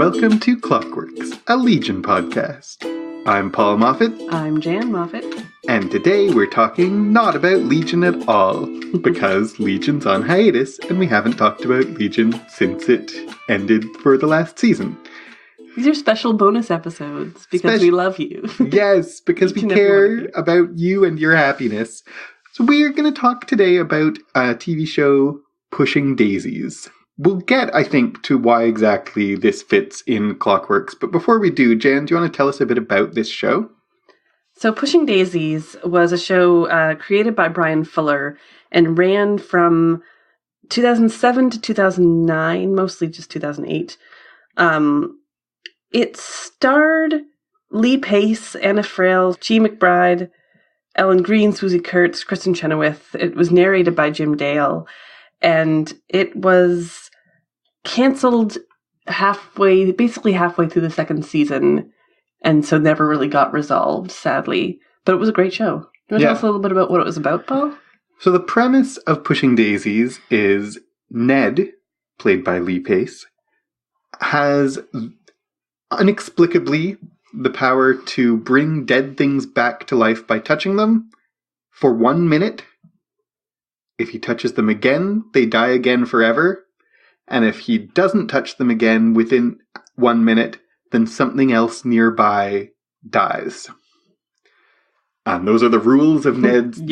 Welcome to Clockworks, a Legion podcast. I'm Paul Moffat. I'm Jan Moffat. And today we're talking not about Legion at all, because Legion's on hiatus and we haven't talked about Legion since it ended for the last season. These are special bonus episodes because we love you. Yes, because we care about you and your happiness. So we're going to talk today about a TV show, Pushing Daisies. We'll get, I think, to why exactly this fits in Clockworks. But before we do, Jan, do you want to tell us a bit about this show? So Pushing Daisies was a show created by Bryan Fuller and ran from 2007 to 2009, mostly just 2008. It starred Lee Pace, Anna Frail, G. McBride, Ellen Green, Susie Kurtz, Kristen Chenoweth. It was narrated by Jim Dale. And it was canceled basically halfway through the second season, and so never really got resolved, sadly. But it was a great show. You want to tell us a little bit about what it was about, Paul? So the premise of Pushing Daisies is Ned, played by Lee Pace, has inexplicably the power to bring dead things back to life by touching them for 1 minute. If he touches them again, they die again forever. And if he doesn't touch them again within 1 minute, then something else nearby dies. And those are the rules of Ned's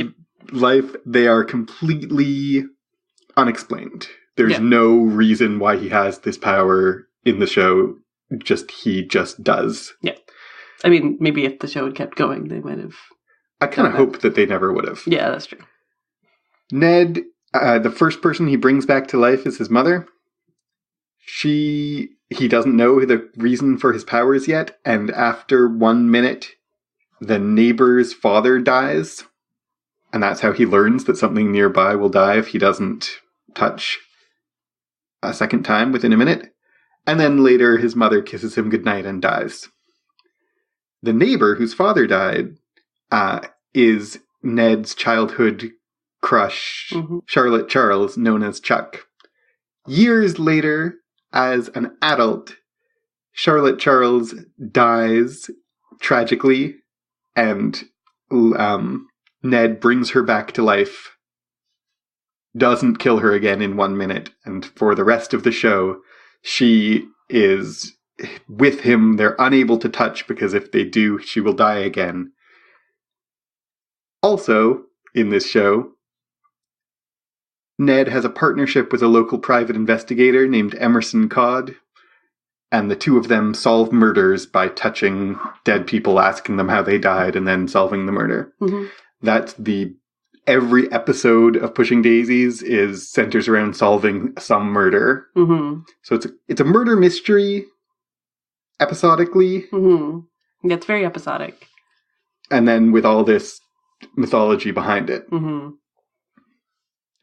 life. They are completely unexplained. There's no reason why he has this power in the show. He just does. Yeah. I mean, maybe if the show had kept going, they might have. I kind of hope that they never would have. Yeah, that's true. Ned, the first person he brings back to life is his mother. He doesn't know the reason for his powers yet, and after 1 minute, the neighbor's father dies, and that's how he learns that something nearby will die if he doesn't touch a second time within a minute. And then later, his mother kisses him goodnight and dies. The neighbor whose father died is Ned's childhood crush, Charlotte Charles, known as Chuck. Years later, as an adult, Charlotte Charles dies tragically, and Ned brings her back to life, doesn't kill her again in 1 minute, and for the rest of the show, she is with him. They're unable to touch because if they do, she will die again. Also, in this show, Ned has a partnership with a local private investigator named Emerson Codd, and the two of them solve murders by touching dead people, asking them how they died, and then solving the murder. That's every episode of Pushing Daisies centers around solving some murder. So it's a murder mystery, episodically. Yeah, it's very episodic. And then with all this mythology behind it.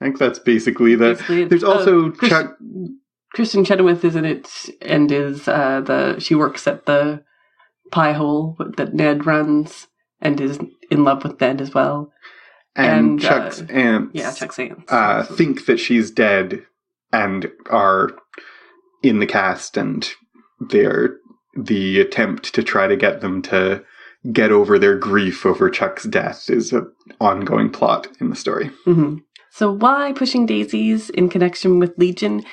I think that's basically there's also Chuck. Kristen Chenoweth is in it, and she works at the pie hole that Ned runs, and is in love with Ned as well. And Chuck's aunts. Yeah, Chuck's aunts. Think that she's dead and are in the cast, and they're the attempt to try to get them to get over their grief over Chuck's death is an ongoing plot in the story. So why Pushing Daisies in connection with Legion?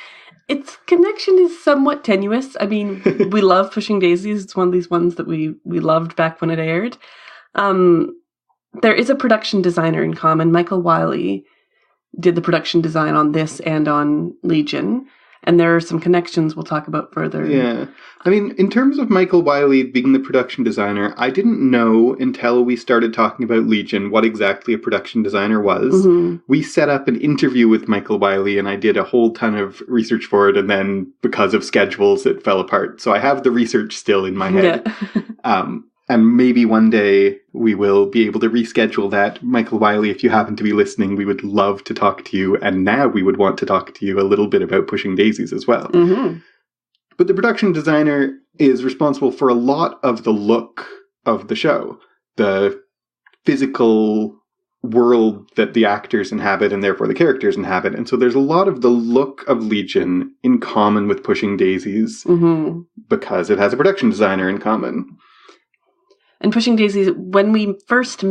Its connection is somewhat tenuous. I mean, we love Pushing Daisies. It's one of these ones that we loved back when it aired. There is a production designer in common. Michael Wiley did the production design on this and on Legion. And there are some connections we'll talk about further. Yeah. I mean, in terms of Michael Wiley being the production designer, I didn't know until we started talking about Legion what exactly a production designer was. We set up an interview with Michael Wiley, and I did a whole ton of research for it, and then because of schedules, it fell apart. So I have the research still in my head. And maybe one day we will be able to reschedule that. Michael Wiley, if you happen to be listening, we would love to talk to you. And now we would want to talk to you a little bit about Pushing Daisies as well. But the production designer is responsible for a lot of the look of the show. The physical world that the actors inhabit and therefore the characters inhabit. And so there's a lot of the look of Legion in common with Pushing Daisies because it has a production designer in common. And Pushing Daisies, when we first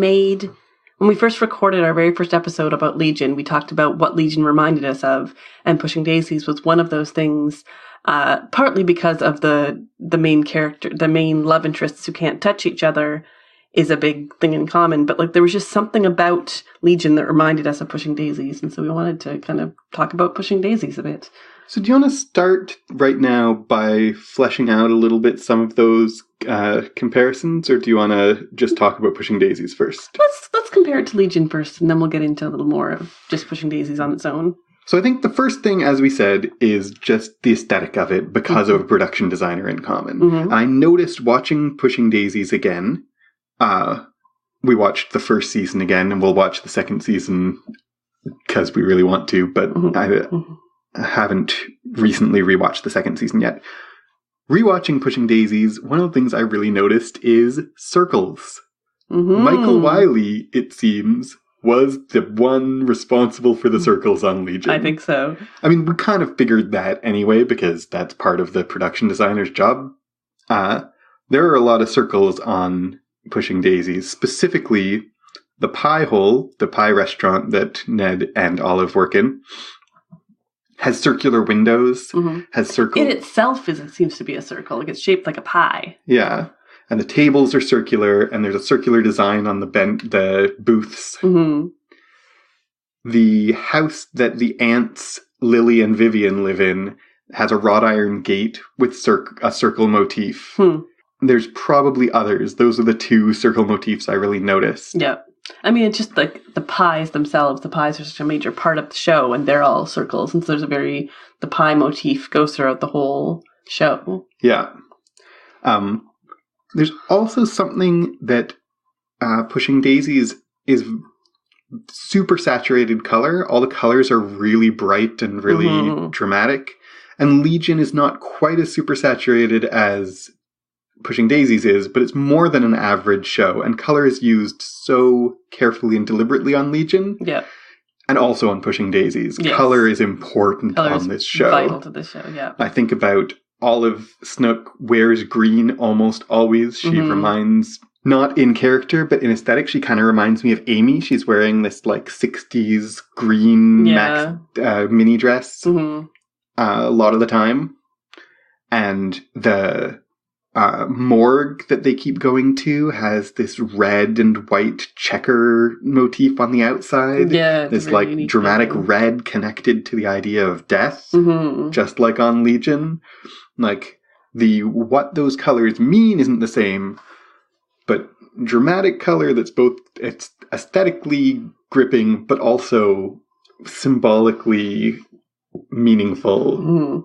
recorded our very first episode about Legion, we talked about what Legion reminded us of, and Pushing Daisies was one of those things, partly because of the main character, the main love interests who can't touch each other is a big thing in common. But like there was just something about Legion that reminded us of Pushing Daisies, and so we wanted to kind of talk about Pushing Daisies a bit. So do you want to start right now by fleshing out a little bit some of those comparisons, or do you want to just talk about Pushing Daisies first? Let's compare it to Legion first, and then we'll get into a little more of just Pushing Daisies on its own. So I think the first thing, as we said, is just the aesthetic of it because of a production designer in common. I noticed watching Pushing Daisies again. We watched the first season again, and we'll watch the second season because we really want to, but I haven't recently rewatched the second season yet. Rewatching Pushing Daisies, one of the things I really noticed is circles. Michael Wiley, it seems, was the one responsible for the circles on Legion. I think so. I mean, we kind of figured that anyway, because that's part of the production designer's job. There are a lot of circles on Pushing Daisies, specifically the Pie Hole, the pie restaurant that Ned and Olive work in, has circular windows, has circles. It itself seems to be a circle. Like it's shaped like a pie. Yeah. And the tables are circular, and there's a circular design on the booths. The house that the aunts, Lily and Vivian, live in has a wrought iron gate with a circle motif. There's probably others. Those are the two circle motifs I really noticed. Yeah. I mean, it's just like the pies themselves. The pies are such a major part of the show, and they're all circles. And so the pie motif goes throughout the whole show. Yeah. There's also something that Pushing Daisies is super saturated color. All the colors are really bright and really dramatic. And Legion is not quite as super saturated as Pushing Daisies is, but it's more than an average show. And color is used so carefully and deliberately on Legion. Yeah. And also on Pushing Daisies. Yes. Color is important on this show. Vital to this show, yeah. I think about Olive Snook wears green almost always. She reminds, not in character, but in aesthetic, she kind of reminds me of Amy. She's wearing this like 60s green mini dress a lot of the time. And the morgue that they keep going to has this red and white checker motif on the outside. Yeah. This like dramatic red connected to the idea of death, just like on Legion. Like what those colors mean isn't the same, but dramatic color that's both it's aesthetically gripping but also symbolically meaningful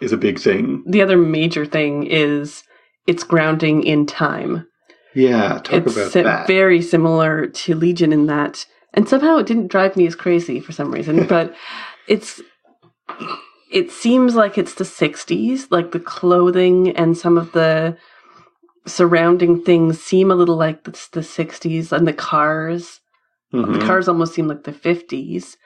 is a big thing. The other major thing is it's grounding in time. Yeah, talk about that. It's very similar to Legion in that, and somehow it didn't drive me as crazy for some reason, but it seems like it's the 60s, like the clothing and some of the surrounding things seem a little like the 60s, and the cars. The cars almost seem like the 50s.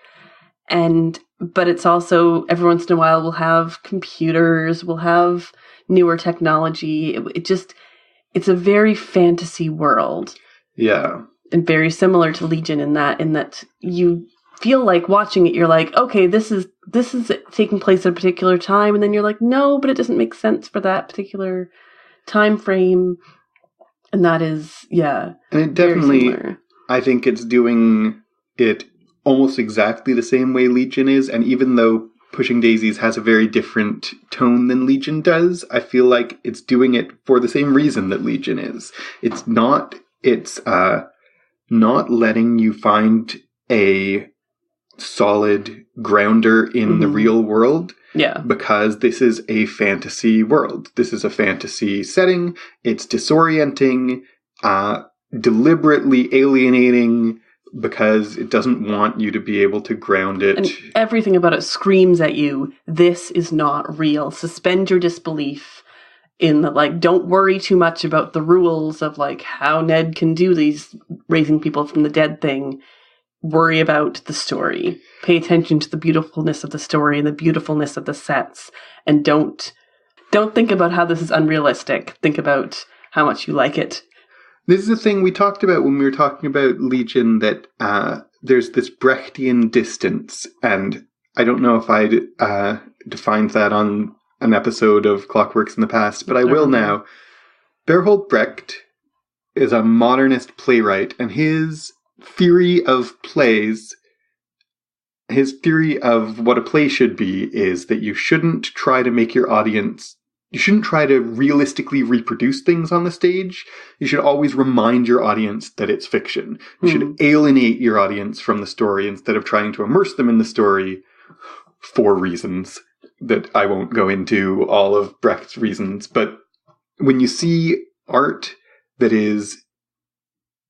But it's also, every once in a while, we'll have computers, we'll have newer technology. It's a very fantasy world. Yeah. And very similar to Legion in that you feel like watching it, you're like, okay, this is taking place at a particular time, and then you're like, no, but it doesn't make sense for that particular time frame. And that is, yeah. And it definitely, I think it's doing it almost exactly the same way Legion is, and even though Pushing Daisies has a very different tone than Legion does, I feel like it's doing it for the same reason that Legion is. It's not letting you find a solid grounder in the real world. Yeah. Because this is a fantasy world. This is a fantasy setting. It's disorienting, deliberately alienating, because it doesn't want you to be able to ground it. And everything about it screams at you, this is not real. Suspend your disbelief in the, like, don't worry too much about the rules of, like, how Ned can do these raising people from the dead thing. worry about the story. Pay attention to the beautifulness of the story and the beautifulness of the sets, and don't think about how this is unrealistic. Think about how much you like it. This is a thing we talked about when we were talking about Legion, that there's this Brechtian distance, and I don't know if I defined that on an episode of Clockworks in the past, but I will now. Bertolt Brecht is a modernist playwright, and his theory of plays, his theory of what a play should be, is that you shouldn't try to make your audience, you shouldn't try to realistically reproduce things on the stage. You should always remind your audience that it's fiction. You should alienate your audience from the story instead of trying to immerse them in the story for reasons that I won't go into all of Brecht's reasons. But when you see art that is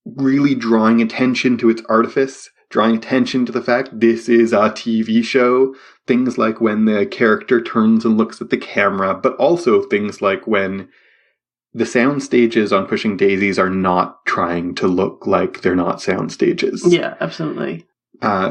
really drawing attention to its artifice, drawing attention to the fact this is a TV show, things like when the character turns and looks at the camera, but also things like when the sound stages on Pushing Daisies are not trying to look like they're not sound stages. Yeah, absolutely.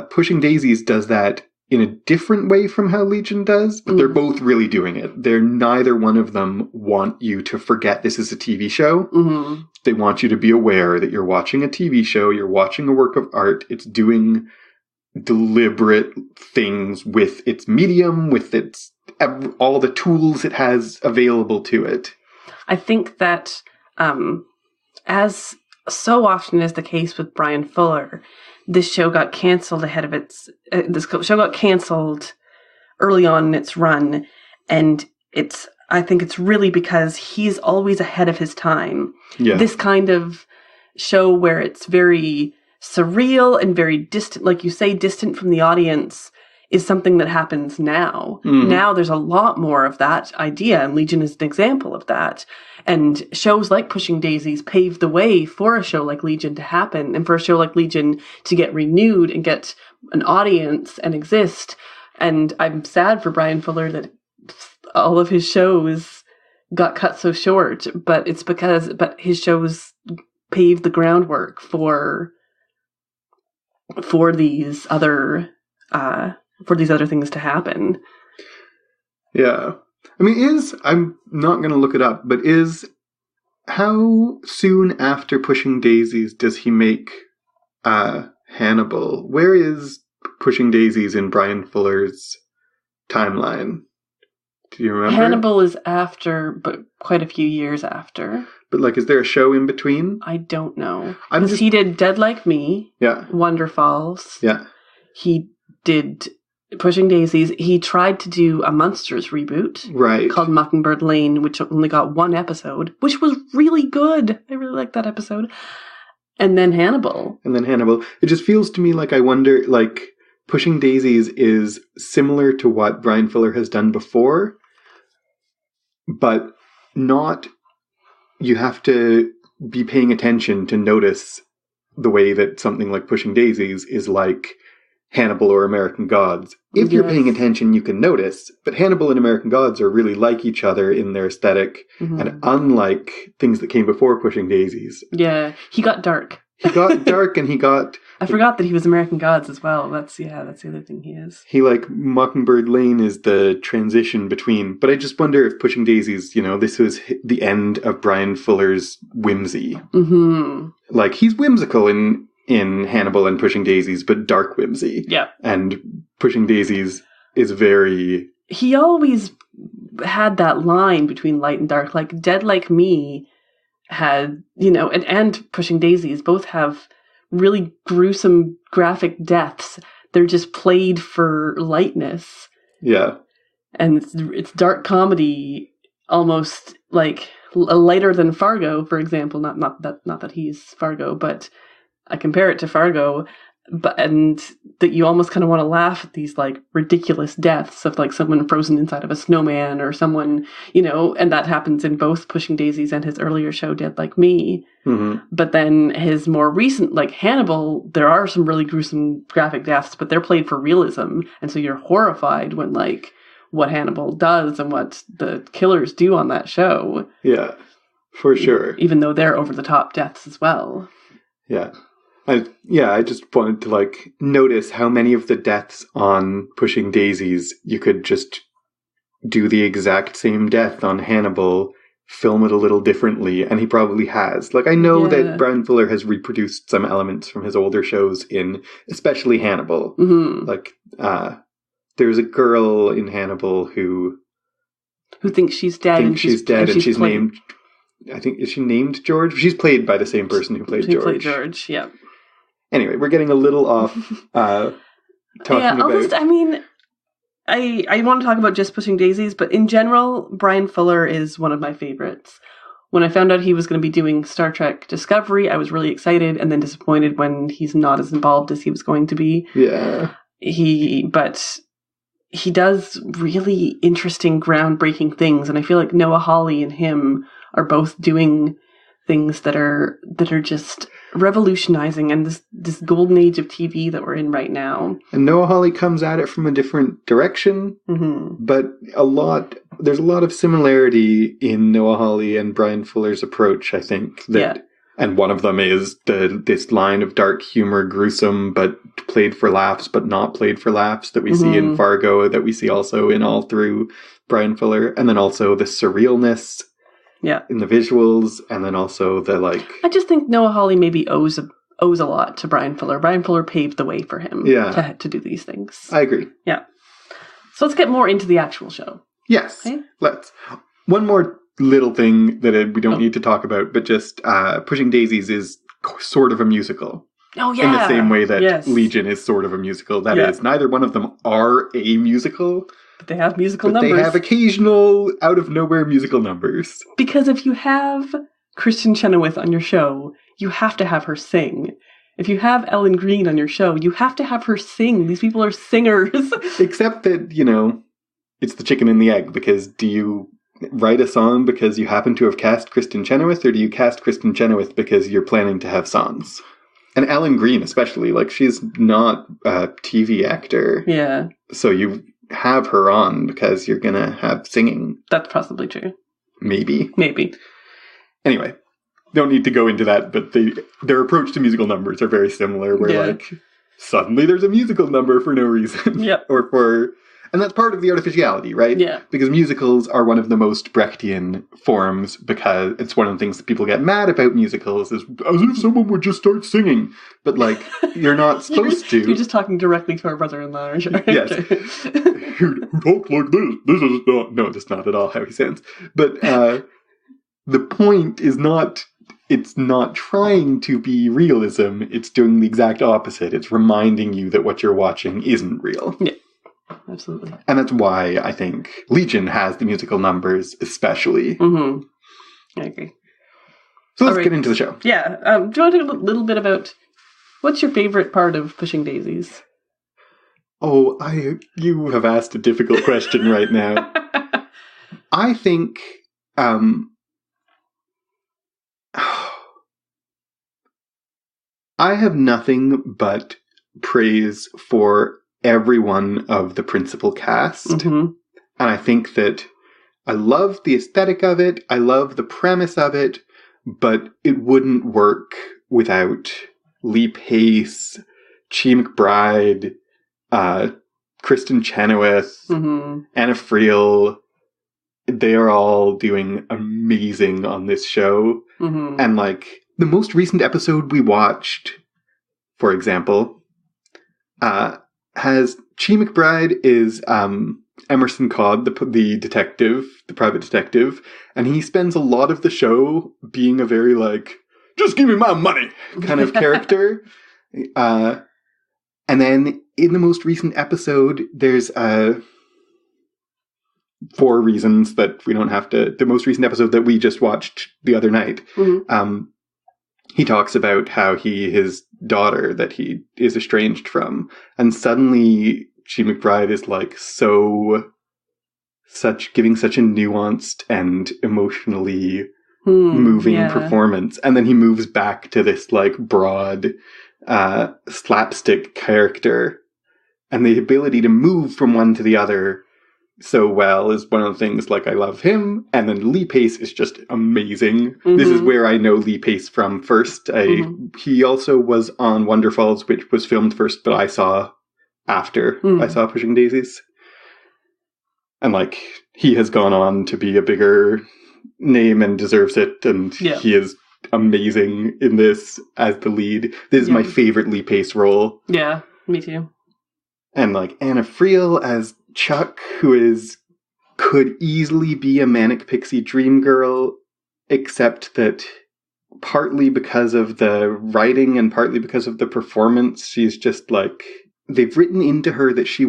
Pushing Daisies does that in a different way from how Legion does, but they're both really doing it. Neither one of them want you to forget this is a TV show. Mm-hmm. They want you to be aware that you're watching a TV show, you're watching a work of art, it's doing deliberate things with its medium, with its all the tools it has available to it. I think that, as so often is the case with Bryan Fuller, this show got canceled ahead of its. This show got canceled early on in its run, and I think it's really because he's always ahead of his time. Yeah. This kind of show where it's very surreal and very distant, like you say, distant from the audience, is something that happens now. Mm. Now there's a lot more of that idea, and Legion is an example of that. And shows like Pushing Daisies paved the way for a show like Legion to happen, and for a show like Legion to get renewed and get an audience and exist. And I'm sad for Bryan Fuller that all of his shows got cut so short, but it's because his shows paved the groundwork for these other things to happen. Yeah. I mean, I'm not going to look it up, but how soon after Pushing Daisies does he make Hannibal? Where is Pushing Daisies in Bryan Fuller's timeline? Do you remember? Hannibal is after, but quite a few years after. But, like, is there a show in between? I don't know. Because he did Dead Like Me. Yeah. Wonder Falls. Yeah. He did Pushing Daisies. He tried to do a Monsters reboot. Right. Called Mockingbird Lane, which only got one episode, which was really good. I really liked that episode. And then Hannibal. It just feels to me like I wonder, like, Pushing Daisies is similar to what Bryan Fuller has done before, but not... You have to be paying attention to notice the way that something like Pushing Daisies is like Hannibal or American Gods. If you're paying attention, you can notice, but Hannibal and American Gods are really like each other in their aesthetic, and unlike things that came before Pushing Daisies. Yeah, he got dark. He got dark, and he got... I forgot that he was American Gods as well. That's the other thing he is. He, like, Mockingbird Lane is the transition between... But I just wonder if Pushing Daisies, this was the end of Bryan Fuller's whimsy. Mm-hmm. Like, he's whimsical in Hannibal and Pushing Daisies, but dark whimsy. Yeah. And Pushing Daisies is very... He always had that line between light and dark. Like, Dead Like Me had, and Pushing Daisies both have really gruesome graphic deaths. They're just played for lightness. Yeah. And it's dark comedy, almost like lighter than Fargo, for example. Not that he's Fargo, but I compare it to Fargo. And that you almost kind of want to laugh at these like ridiculous deaths of like someone frozen inside of a snowman or someone, and that happens in both Pushing Daisies and his earlier show Dead Like Me. Mm-hmm. But then his more recent, like Hannibal, there are some really gruesome graphic deaths, but they're played for realism. And so you're horrified when like what Hannibal does and what the killers do on that show. Yeah, for sure. Even though they're over the top deaths as well. Yeah. I just wanted to like notice how many of the deaths on Pushing Daisies you could just do the exact same death on Hannibal, film it a little differently, and he probably has. Like, I know that Bryan Fuller has reproduced some elements from his older shows in especially Hannibal. Mm-hmm. Like, there's a girl in Hannibal who thinks she's dead. And she's named, I think, is she named George? She's played by the same person who played George. Who played George, yeah. Anyway, we're getting a little off talking about... I want to talk about just Pushing Daisies, but in general, Bryan Fuller is one of my favorites. When I found out he was going to be doing Star Trek Discovery, I was really excited and then disappointed when he's not as involved as he was going to be. Yeah. But he does really interesting, groundbreaking things, and I feel like Noah Hawley and him are both doing things that are just revolutionizing, and this golden age of TV that we're in right now. And Noah Hawley comes at it from a different direction, but there's a lot of similarity in Noah Hawley and Bryan Fuller's approach, I think. And one of them is this line of dark humor, gruesome, but played for laughs, but not played for laughs, that we see in Fargo, that we see also in all through Bryan Fuller. And then also the surrealness in the visuals, and then also the like... I just think Noah Hawley maybe owes a lot to Bryan Fuller. Bryan Fuller paved the way for him to do these things. I agree. Yeah. So let's get more into the actual show. Yes. Okay? Let's. One more little thing that we don't need to talk about, but just Pushing Daisies is sort of a musical. Oh, yeah. In the same way that Legion is sort of a musical. That is, neither one of them are a musical. But they have musical numbers. They have occasional, out-of-nowhere musical numbers. Because if you have Kristen Chenoweth on your show, you have to have her sing. If you have Ellen Greene on your show, you have to have her sing. These people are singers. Except that, it's the chicken and the egg, because do you write a song because you happen to have cast Kristen Chenoweth, or do you cast Kristen Chenoweth because you're planning to have songs? And Ellen Greene especially, like, she's not a TV actor. Yeah. So you have her on because you're gonna have singing. That's possibly true. Maybe. Anyway, don't need to go into that, but their approach to musical numbers are very similar, where, like, suddenly there's a musical number for no reason. Yeah. And that's part of the artificiality, right? Yeah. Because musicals are one of the most Brechtian forms, because it's one of the things that people get mad about musicals, is as if someone would just start singing. But, like, you're not supposed to. You're just talking directly to our brother-in-law. Yes. Who talks like this? This is not... No, that's not at all how he sounds. But the point is not... It's not trying to be realism. It's doing the exact opposite. It's reminding you that what you're watching isn't real. Yeah. Absolutely. And that's why I think Legion has the musical numbers, especially. Mm-hmm. I agree. So let's get into the show. Yeah. Do you want to talk a little bit about what's your favorite part of Pushing Daisies? Oh, you have asked a difficult question right now. I think I have nothing but praise for every one of the principal cast. Mm-hmm. And I think that I love the aesthetic of it. I love the premise of it. But it wouldn't work without Lee Pace, Chi McBride, Kristen Chenoweth, Anna Friel. They are all doing amazing on this show. Mm-hmm. And, like, the most recent episode we watched, for example, has Chi McBride is Emerson Codd, the detective, the private detective, and he spends a lot of the show being a very, like, just give me my money kind of character. And then in the most recent episode, there's for reasons that we don't have to... The most recent episode that we just watched the other night, he talks about how his daughter that he is estranged from, and suddenly Chi McBride is like giving such a nuanced and emotionally moving performance, and then he moves back to this like broad slapstick character, and the ability to move from one to the other so well is one of the things, like, I love him. And then Lee Pace is just amazing. Mm-hmm. This is where I know Lee Pace from first. He also was on Wonder Falls, which was filmed first, but I saw after I saw Pushing Daisies. And, like, he has gone on to be a bigger name and deserves it. And he is amazing in this as the lead. This is my favorite Lee Pace role. Yeah, me too. And, like, Anna Friel as Chuck, who could easily be a manic pixie dream girl, except that partly because of the writing and partly because of the performance, she's just, like, they've written into her that she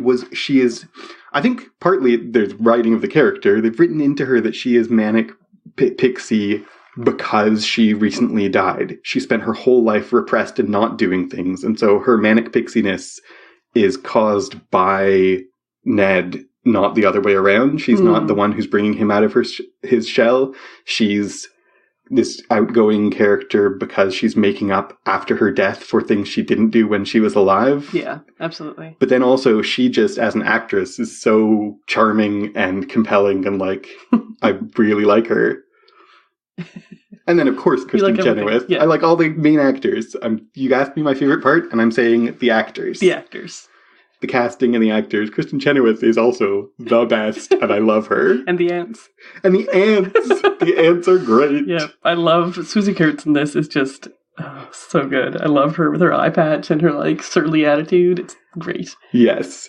is, I think partly there's writing of the character, they've written into her that she is manic pixie because she recently died. She spent her whole life repressed and not doing things, and so her manic pixiness is caused by Ned, not the other way around. She's not the one who's bringing him out of his shell. She's this outgoing character because she's making up after her death for things she didn't do when she was alive. Yeah, absolutely. But then also she just, as an actress, is so charming and compelling, and, like, I really like her. And then, of course, Kristen Chenoweth. Yeah. I like all the main actors. You asked me my favorite part, and I'm saying the actors. The actors. The casting and the actors. Kristen Chenoweth is also the best, and I love her. And the ants. And the ants. The ants are great. Yeah, I love Susie Kurtz in this. Is just so good. I love her with her eye patch and her, like, surly attitude. It's great. Yes.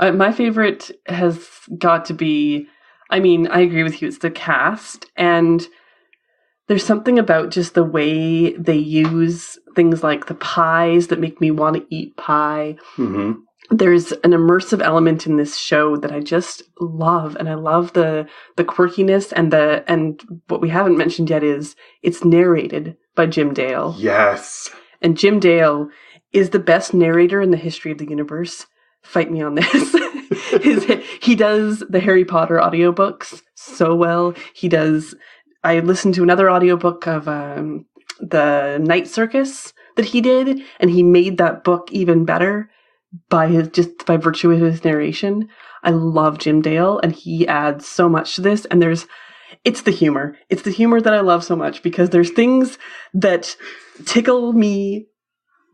My favorite has got to be, I mean, I agree with you. It's the cast, and there's something about just the way they use things like the pies that make me want to eat pie. Mm-hmm. There's an immersive element in this show that I just love, and I love the quirkiness and what we haven't mentioned yet is it's narrated by Jim Dale. Yes. And Jim Dale is the best narrator in the history of the universe. Fight me on this. He does the Harry Potter audiobooks so well. I listened to another audiobook of the Night Circus that he did, and he made that book even better by virtue of his narration. I love Jim Dale, and he adds so much to this, and it's the humor. It's the humor that I love so much, because there's things that tickle me.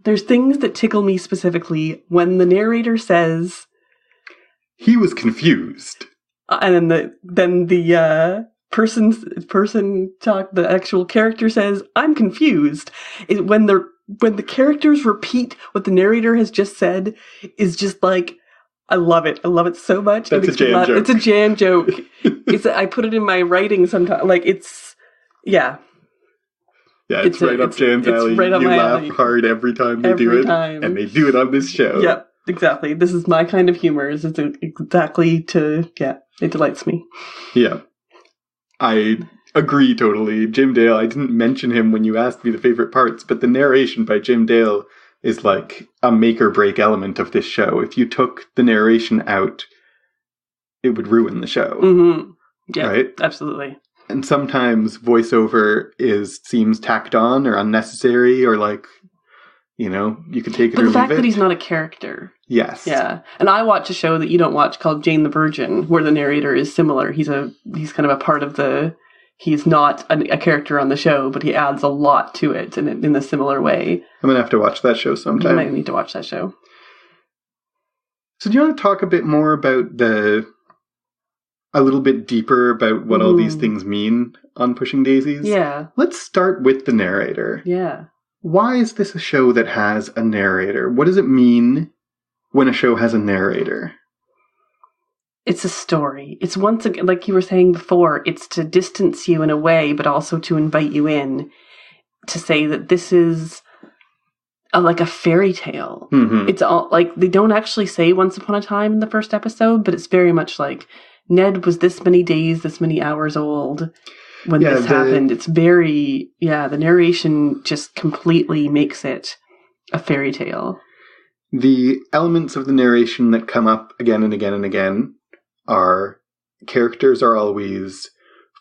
There's things that tickle me specifically when the narrator says he was confused. And then the the actual character says, I'm confused. When the characters repeat what the narrator has just said, is just like, I love it. I love it so much. That's a Jan joke. It's a Jan joke. I put it in my writing sometimes. Like, yeah. Yeah, it's right up Jan's alley. Right up my alley. You laugh hard every time they do it. And they do it on this show. Yep, exactly. This is my kind of humor. It's exactly it delights me. Yeah. I agree totally. Jim Dale, I didn't mention him when you asked me the favorite parts, but the narration by Jim Dale is like a make or break element of this show. If you took the narration out, it would ruin the show. Mm-hmm. Yeah, right? Absolutely. And sometimes voiceover seems tacked on or unnecessary, or like, you can take it or leave it. But the fact that he's not a character. Yes. Yeah. And I watch a show that you don't watch called Jane the Virgin, where the narrator is similar. He's kind of a part of he's not a character on the show, but he adds a lot to it in a similar way. I'm going to have to watch that show sometime. You might need to watch that show. So do you want to talk a bit more about a little bit deeper about what all these things mean on Pushing Daisies? Yeah. Let's start with the narrator. Yeah. Why is this a show that has a narrator? What does it mean when a show has a narrator? It's a story. It's once again, like you were saying before, it's to distance you in a way, but also to invite you in, to say that this is like a fairy tale. Mm-hmm. It's all like, they don't actually say once upon a time in the first episode, but it's very much like Ned was this many days, this many hours old when this happened. It's very, the narration just completely makes it a fairy tale. The elements of the narration that come up again and again and again are characters are always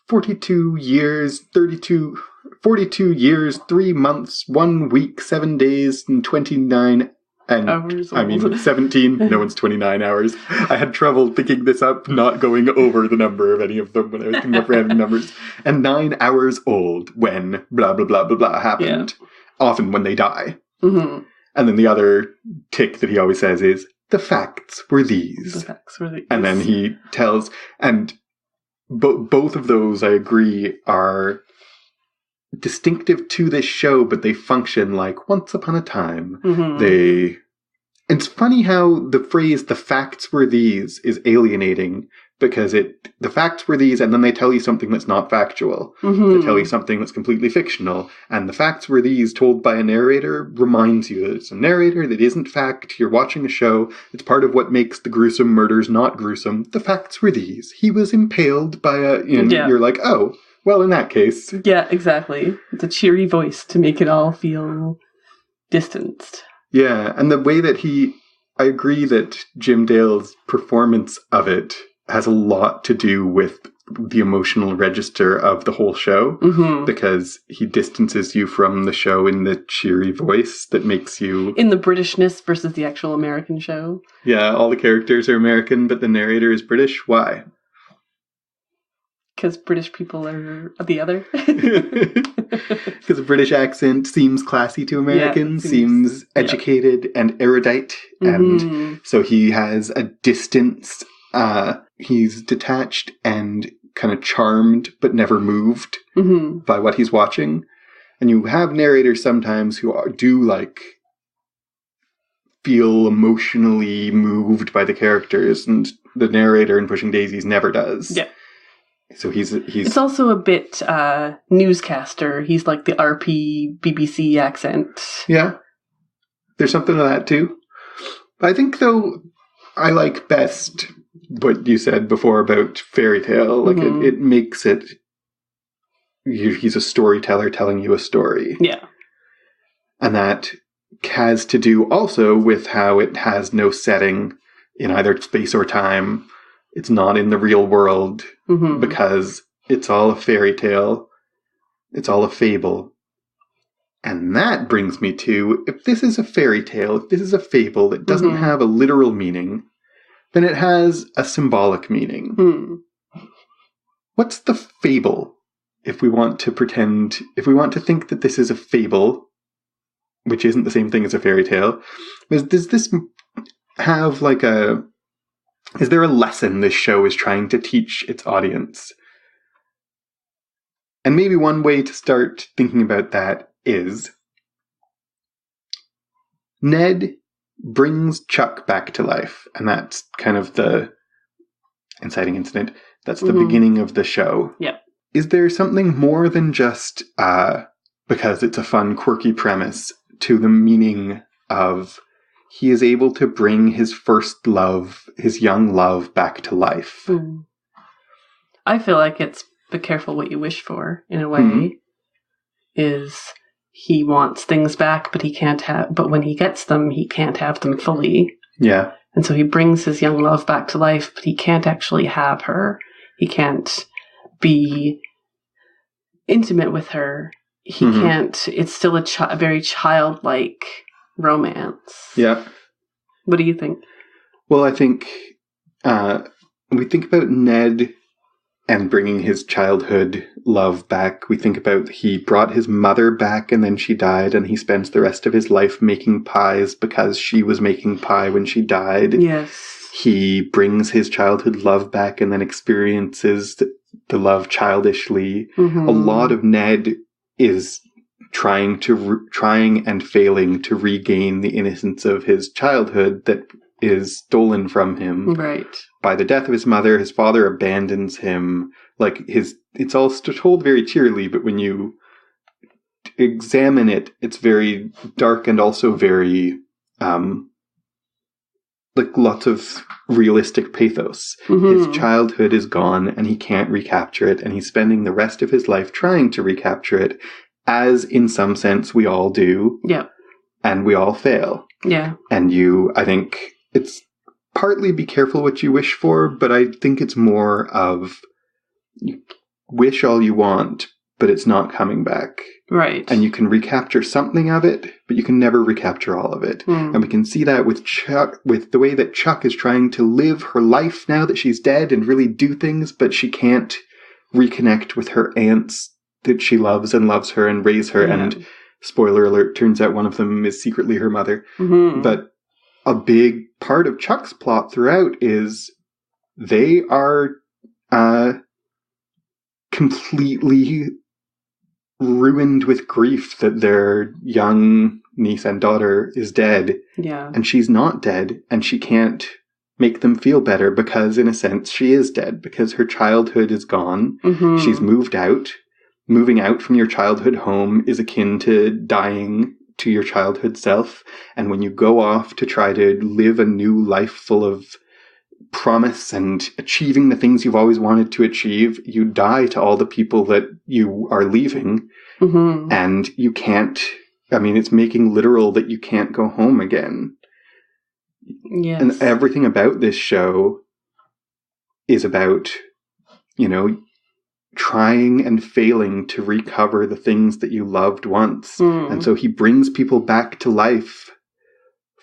42 years, 42 years, 3 months, 1 week, 7 days, and 29 And hours I mean, old. 17, no one's 29 hours. I had trouble picking this up, not going over the number of any of them when I was thinking of random numbers. And 9 hours old when blah, blah, blah, blah, blah happened. Yeah. Often when they die. Mm-hmm. And then the other tick that he always says is, the facts were these. The facts were these. And then he tells, and both of those, I agree, are distinctive to this show, but they function like once upon a time. Mm-hmm. It's funny how the phrase "the facts were these" is alienating, because the facts were these, and then they tell you something that's not factual. Mm-hmm. They tell you something that's completely fictional, and the facts were these told by a narrator reminds you that it's a narrator, that isn't fact. You're watching a show. It's part of what makes the gruesome murders not gruesome. The facts were these. He was impaled by a. You're like, oh. Well, in that case. Yeah, exactly. It's a cheery voice to make it all feel distanced. Yeah, and the way that I agree that Jim Dale's performance of it has a lot to do with the emotional register of the whole show, mm-hmm. because he distances you from the show in the cheery voice that makes you... In the Britishness versus the actual American show. Yeah, all the characters are American, but the narrator is British. Why? Because British people are the other. Because a British accent seems classy to Americans, seems educated and erudite. Mm-hmm. And so he has a distance. He's detached and kind of charmed, but never moved mm-hmm. by what he's watching. And you have narrators sometimes who do feel emotionally moved by the characters. And the narrator in Pushing Daisies never does. Yeah. So he's. It's also a bit newscaster. He's like the RP BBC accent. Yeah, there's something to that too. I think though, I like best what you said before about fairy tale. Like mm-hmm. it makes it. He's a storyteller telling you a story. Yeah, and that has to do also with how it has no setting in either space or time. It's not in the real world mm-hmm. because it's all a fairy tale. It's all a fable. And that brings me to, if this is a fairy tale, if this is a fable that doesn't mm-hmm. have a literal meaning, then it has a symbolic meaning. Mm. What's the fable? If we want to think that this is a fable, which isn't the same thing as a fairy tale, does this have is there a lesson this show is trying to teach its audience? And maybe one way to start thinking about that is Ned brings Chuck back to life. And that's kind of the inciting incident. That's the mm-hmm. beginning of the show. Yeah. Is there something more than just, because it's a fun, quirky premise, to the meaning of... He is able to bring his first love, his young love, back to life. Mm. I feel like it's be careful what you wish for, in a way. Mm-hmm. Is he wants things back, but but when he gets them, he can't have them fully. Yeah. And so he brings his young love back to life, but he can't actually have her. He can't be intimate with her. He mm-hmm. can't, it's still a very childlike romance. Yeah. What do you think? Well, I think when we think about Ned and bringing his childhood love back, we think about he brought his mother back and then she died, and he spends the rest of his life making pies because she was making pie when she died. Yes. He brings his childhood love back and then experiences the love childishly. Mm-hmm. A lot of Ned is trying and failing to regain the innocence of his childhood that is stolen from him. Right. By the death of his mother, his father abandons him. It's all told very cheerily, but when you examine it, it's very dark and also very, lots of realistic pathos. Mm-hmm. His childhood is gone and he can't recapture it, and he's spending the rest of his life trying to recapture it, as in some sense we all do. Yeah. And we all fail. Yeah. And I think it's partly be careful what you wish for, but I think it's more of you wish all you want, but it's not coming back. Right. And you can recapture something of it, but you can never recapture all of it. And we can see that with Chuck, with the way that Chuck is trying to live her life now that she's dead and really do things, but she can't reconnect with her aunts that she loves her and raise her. And spoiler alert, turns out one of them is secretly her mother. But a big part of Chuck's plot throughout is they are completely ruined with grief that their young niece and daughter is dead. Yeah. And she's not dead, and she can't make them feel better because, in a sense, she is dead, because her childhood is gone. She's moved out. Moving out from your childhood home is akin to dying to your childhood self. And when you go off to try to live a new life full of promise and achieving the things you've always wanted to achieve, you die to all the people that you are leaving. And you can't, I mean, it's making literal that you can't go home again. Yes. And everything about this show is about, you know, trying and failing to recover the things that you loved once. And so he brings people back to life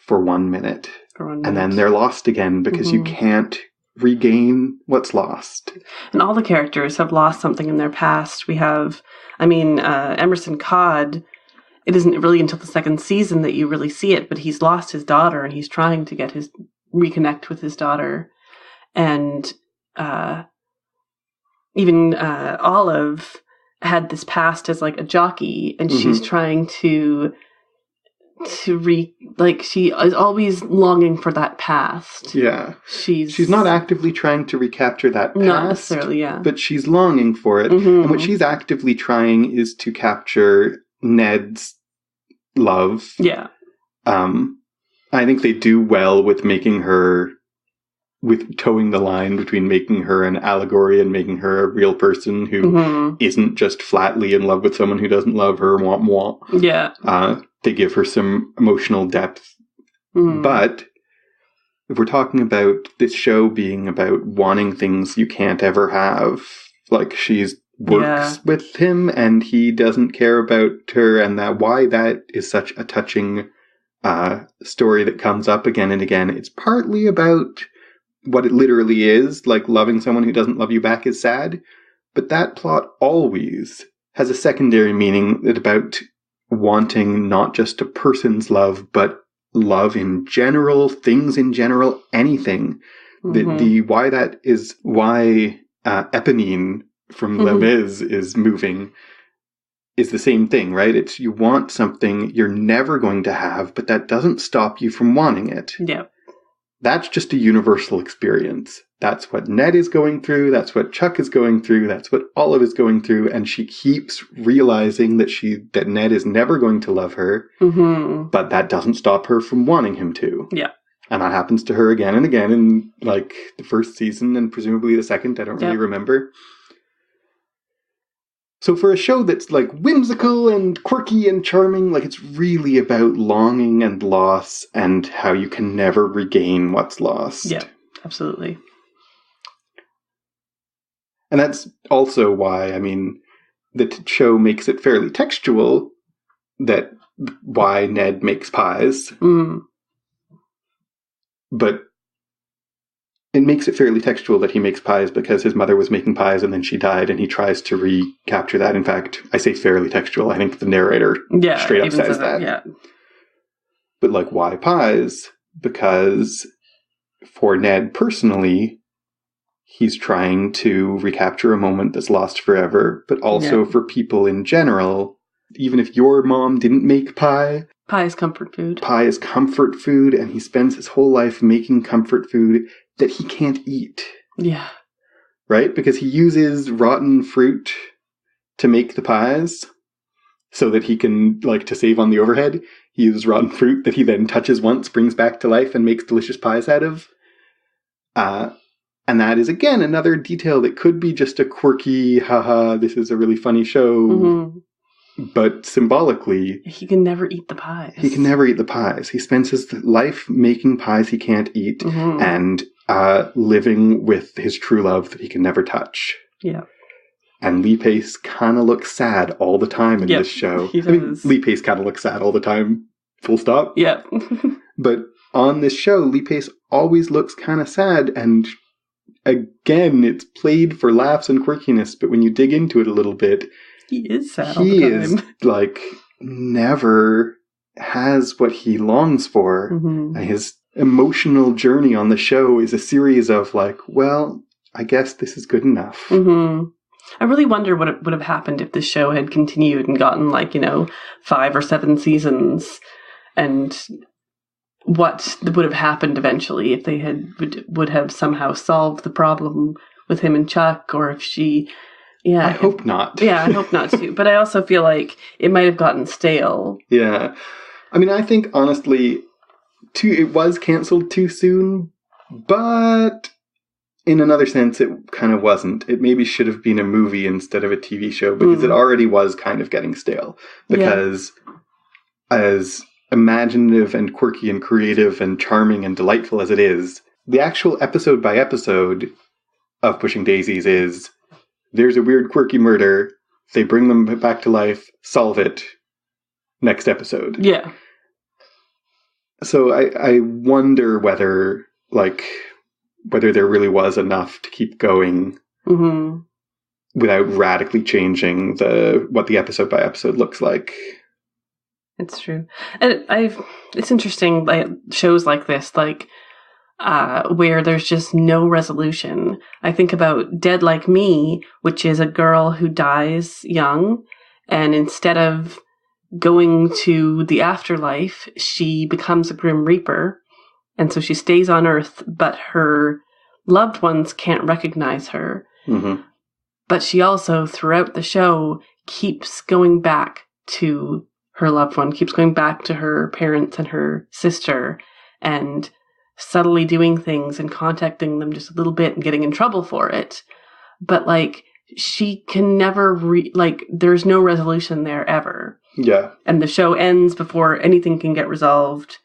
for 1 minute. And then they're lost again because you can't regain what's lost. And all the characters have lost something in their past. We have, Emerson Codd, it isn't really until the second season that you really see it, but he's lost his daughter and he's trying to reconnect with his daughter. And even Olive had this past as like a jockey, and she's trying to she is always longing for that past. Yeah. She's not actively trying to recapture that past. Not necessarily, yeah. But she's longing for it. And what she's actively trying is to capture Ned's love. Yeah. I think they do well with making her, with towing the line between making her an allegory and making her a real person who isn't just flatly in love with someone who doesn't love her. Wah, wah. Yeah. They give her some emotional depth. But if we're talking about this show being about wanting things you can't ever have, like she's works with him and he doesn't care about her, and that why that is such a touching story that comes up again and again. It's partly about what it literally is, like loving someone who doesn't love you back is sad, but that plot always has a secondary meaning about wanting not just a person's love, but love in general, things in general, anything. The why that is why Eponine from Les Mis is moving is the same thing, right? It's you want something you're never going to have, but that doesn't stop you from wanting it. Yeah. That's just a universal experience. That's what Ned is going through. That's what Chuck is going through. That's what Olive is going through. And she keeps realizing that Ned is never going to love her, but that doesn't stop her from wanting him to. Yeah. And that happens to her again and again in like the first season and presumably the second. I don't really remember. So for a show that's like whimsical and quirky and charming, like it's really about longing and loss and how you can never regain what's lost. Yeah, absolutely. And that's also why, I mean, the show makes it fairly textual that why Ned makes pies. But it makes it fairly textual that he makes pies because his mother was making pies and then she died and he tries to recapture that. In fact, I say fairly textual. I think the narrator straight up says that. Yeah. But like, why pies? Because for Ned personally, he's trying to recapture a moment that's lost forever. But also for people in general, even if your mom didn't make pie, pie is comfort food. Pie is comfort food, and he spends his whole life making comfort food that he can't eat. Yeah. Right? Because he uses rotten fruit to make the pies so that he can, like, to save on the overhead, he uses rotten fruit that he then touches once, brings back to life, and makes delicious pies out of. And that is, again, another detail that could be just a quirky, haha, this is a really funny show. But symbolically, he can never eat the pies. He can never eat the pies. He spends his life making pies he can't eat and living with his true love that he can never touch. Yeah. And Lee Pace kind of looks sad all the time in this show. He does. I mean, Lee Pace kind of looks sad all the time, full stop. Yeah. But on this show, Lee Pace always looks kind of sad, and again, it's played for laughs and quirkiness, but when you dig into it a little bit, he is sad all the time. He is, like, never has what he longs for. Mm-hmm. His emotional journey on the show is a series of, like, well, I guess this is good enough. Mm-hmm. I really wonder what would have happened if this show had continued and gotten, like, 5 or 7 seasons, and what would have happened eventually if they would have somehow solved the problem with him and Chuck, or if she... Yeah, I hope not. Yeah, I hope not too. But I also feel like it might have gotten stale. Yeah. I mean, I think, honestly, it was cancelled too soon, but in another sense, it kind of wasn't. It maybe should have been a movie instead of a TV show, because it already was kind of getting stale. Because as imaginative and quirky and creative and charming and delightful as it is, the actual episode by episode of Pushing Daisies is, there's a weird quirky murder, they bring them back to life, solve it, next episode. Yeah. So I wonder whether there really was enough to keep going without radically changing what the episode by episode looks like. It's true. And it's interesting, like, shows like this, like, where there's just no resolution. I think about Dead Like Me, which is a girl who dies young, and instead of going to the afterlife, she becomes a Grim Reaper, and so she stays on Earth, but her loved ones can't recognize her. Mm-hmm. But she also, throughout the show, keeps going back to her loved one, keeps going back to her parents and her sister, and subtly doing things and contacting them just a little bit and getting in trouble for it. But, like, she can never there's no resolution there ever. Yeah. And the show ends before anything can get resolved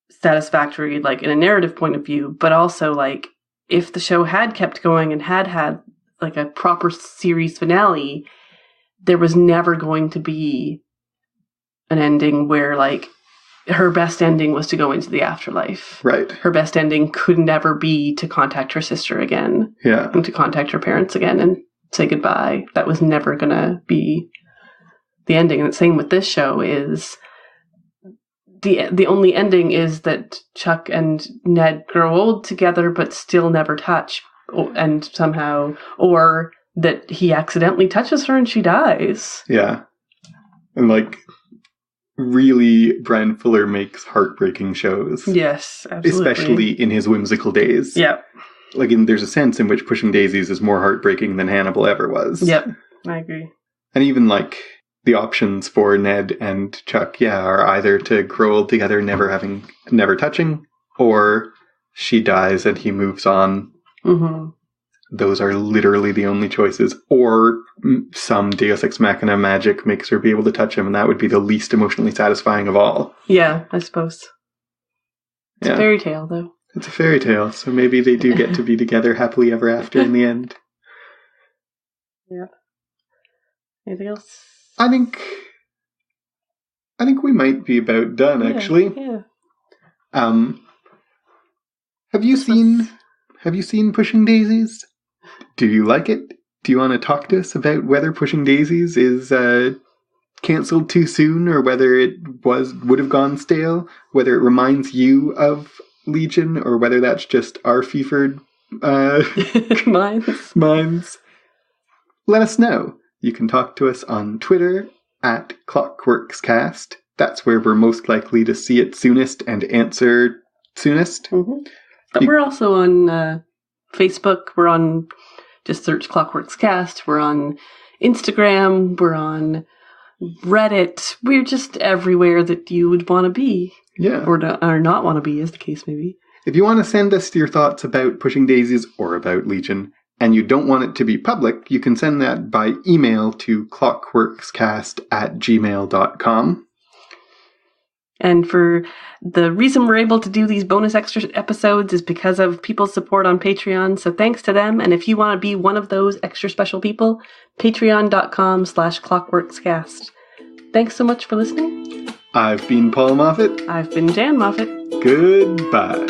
satisfactory, like, in a narrative point of view. But also, like, if the show had kept going and had like a proper series finale, there was never going to be an ending where, like, her best ending was to go into the afterlife. Right. Her best ending could never be to contact her sister again. Yeah. And to contact her parents again and say goodbye. That was never going to be the ending. And the same with this show is the only ending is that Chuck and Ned grow old together but still never touch, and somehow, or that he accidentally touches her and she dies. Yeah. And, like, really, Bryan Fuller makes heartbreaking shows. Yes, absolutely. Especially in his whimsical days. Yeah. Like, there's a sense in which Pushing Daisies is more heartbreaking than Hannibal ever was. Yep, I agree. And even, like, the options for Ned and Chuck, are either to grow old together, never touching, or she dies and he moves on. Mm-hmm. Those are literally the only choices. Or some Deus Ex Machina magic makes her be able to touch him, and that would be the least emotionally satisfying of all. Yeah, I suppose. It's a fairy tale, though. It's a fairy tale, so maybe they do get to be together happily ever after in the end. Yeah. Anything else? I think we might be about done, actually. Yeah. Have you seen Pushing Daisies? Do you like it? Do you want to talk to us about whether Pushing Daisies is cancelled too soon, or whether it would have gone stale? Whether it reminds you of Legion, or whether that's just our fevered minds? Let us know. You can talk to us on Twitter at ClockworksCast. That's where we're most likely to see it soonest and answer soonest. Mm-hmm. But we're also on Facebook. We're on, just search Clockworks Cast. We're on Instagram. We're on Reddit. We're just everywhere that you would want to be. Yeah. Or not want to be, as the case may be. If you want to send us your thoughts about Pushing Daisies or about Legion, and you don't want it to be public, you can send that by email to clockworkscast@gmail.com. And for the reason we're able to do these bonus extra episodes is because of people's support on Patreon. So thanks to them. And if you want to be one of those extra special people, patreon.com/clockworkscast. Thanks so much for listening. I've been Paul Moffat. I've been Jan Moffat. Goodbye.